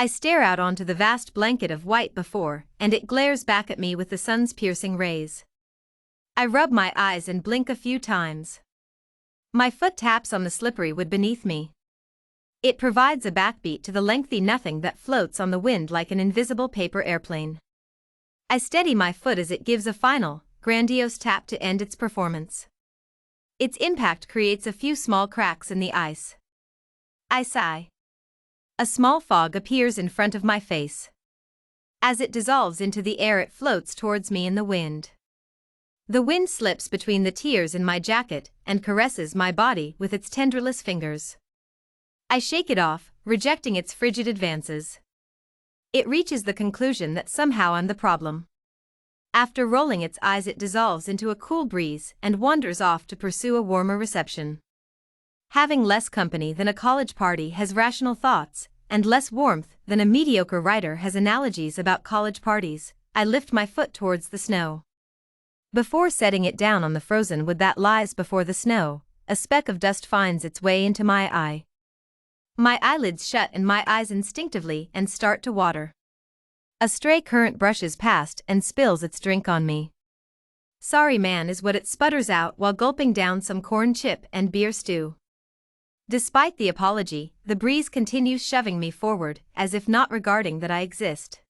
I stare out onto the vast blanket of white before, and it glares back at me with the sun's piercing rays. I rub my eyes and blink a few times. My foot taps on the slippery wood beneath me. It provides a backbeat to the lengthy nothing that floats on the wind like an invisible paper airplane. I steady my foot as it gives a final, grandiose tap to end its performance. Its impact creates a few small cracks in the ice. I sigh. A small fog appears in front of my face. As it dissolves into the air, it floats towards me in the wind. The wind slips between the tears in my jacket and caresses my body with its tenderless fingers. I shake it off, rejecting its frigid advances. It reaches the conclusion that somehow I'm the problem. After rolling its eyes, it dissolves into a cool breeze and wanders off to pursue a warmer reception. Having less company than a college party has rational thoughts, and less warmth than a mediocre writer has analogies about college parties. I lift my foot towards the snow. Before setting it down on the frozen wood that lies before the snow, a speck of dust finds its way into my eye. My eyelids shut and my eyes instinctively and start to water. A stray current brushes past and spills its drink on me. "Sorry man" is what it sputters out while gulping down some corn chip and beer stew. Despite the apology, the breeze continues shoving me forward, as if not regarding that I exist.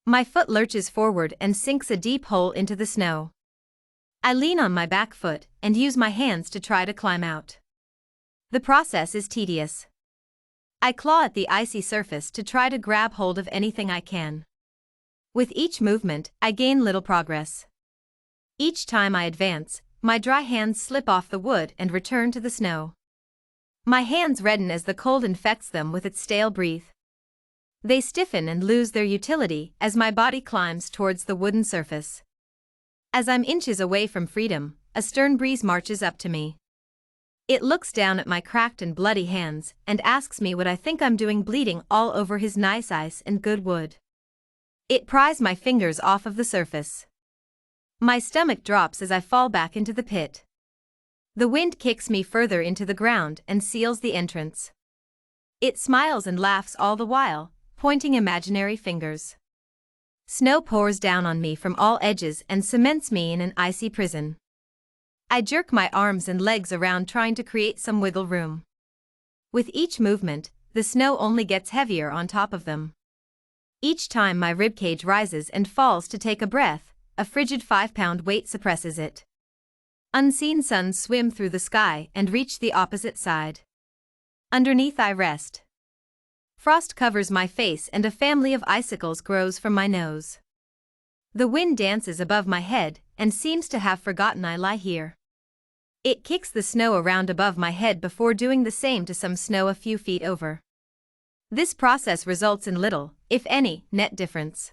My foot lurches forward and sinks a deep hole into the snow. I lean on my back foot and use my hands to try to climb out. The process is tedious. I claw at the icy surface to try to grab hold of anything I can. With each movement, I gain little progress. Each time I advance, my dry hands slip off the wood and return to the snow. My hands redden as the cold infects them with its stale breath. They stiffen and lose their utility as my body climbs towards the wooden surface. As I'm inches away from freedom, a stern breeze marches up to me. It looks down at my cracked and bloody hands and asks me what I think I'm doing bleeding all over his nice ice and good wood. It pries my fingers off of the surface. My stomach drops as I fall back into the pit. The wind kicks me further into the ground and seals the entrance. It smiles and laughs all the while, pointing imaginary fingers. Snow pours down on me from all edges and cements me in an icy prison. I jerk my arms and legs around trying to create some wiggle room. With each movement, the snow only gets heavier on top of them. Each time my ribcage rises and falls to take a breath, a frigid 5-pound weight suppresses it. Unseen suns swim through the sky and reach the opposite side. Underneath I rest. Frost covers my face and a family of icicles grows from my nose. The wind dances above my head and seems to have forgotten I lie here. It kicks the snow around above my head before doing the same to some snow a few feet over. This process results in little, if any, net difference.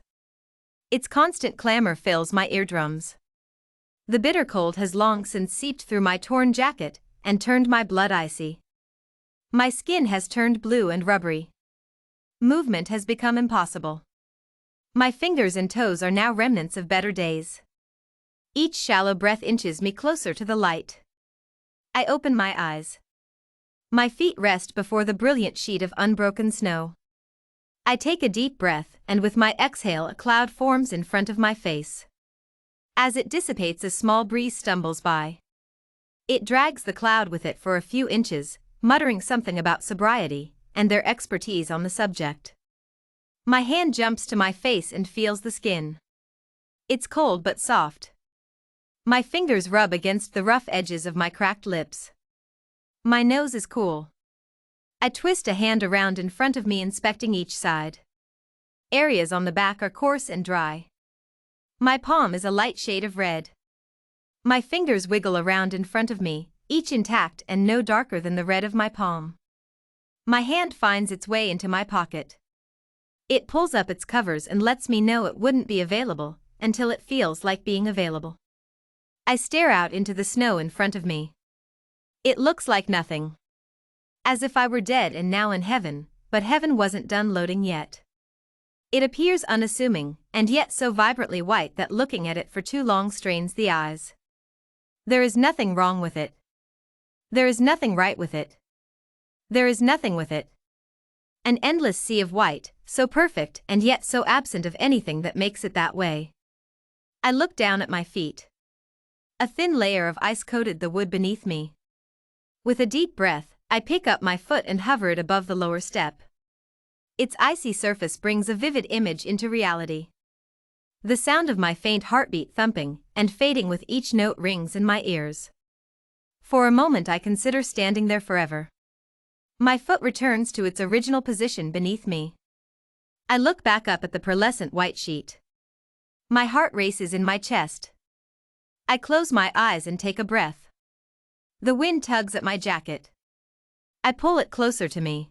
Its constant clamor fills my eardrums. The bitter cold has long since seeped through my torn jacket and turned my blood icy. My skin has turned blue and rubbery. Movement has become impossible. My fingers and toes are now remnants of better days. Each shallow breath inches me closer to the light. I open my eyes. My feet rest before the brilliant sheet of unbroken snow. I take a deep breath, and with my exhale a cloud forms in front of my face. As it dissipates, a small breeze stumbles by. It drags the cloud with it for a few inches, muttering something about sobriety and their expertise on the subject. My hand jumps to my face and feels the skin. It's cold but soft. My fingers rub against the rough edges of my cracked lips. My nose is cool. I twist a hand around in front of me, inspecting each side. Areas on the back are coarse and dry. My palm is a light shade of red. My fingers wiggle around in front of me, each intact and no darker than the red of my palm. My hand finds its way into my pocket. It pulls up its covers and lets me know it wouldn't be available until it feels like being available. I stare out into the snow in front of me. It looks like nothing. As if I were dead and now in heaven, but heaven wasn't done loading yet. It appears unassuming, and yet so vibrantly white that looking at it for too long strains the eyes. There is nothing wrong with it. There is nothing right with it. There is nothing with it. An endless sea of white, so perfect and yet so absent of anything that makes it that way. I look down at my feet. A thin layer of ice coated the wood beneath me. With a deep breath, I pick up my foot and hover it above the lower step. Its icy surface brings a vivid image into reality. The sound of my faint heartbeat thumping and fading with each note rings in my ears. For a moment I consider standing there forever. My foot returns to its original position beneath me. I look back up at the pearlescent white sheet. My heart races in my chest. I close my eyes and take a breath. The wind tugs at my jacket. I pull it closer to me.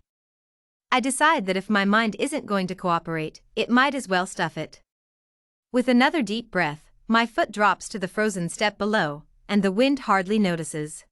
I decide that if my mind isn't going to cooperate, it might as well stuff it. With another deep breath, my foot drops to the frozen step below, and the wind hardly notices.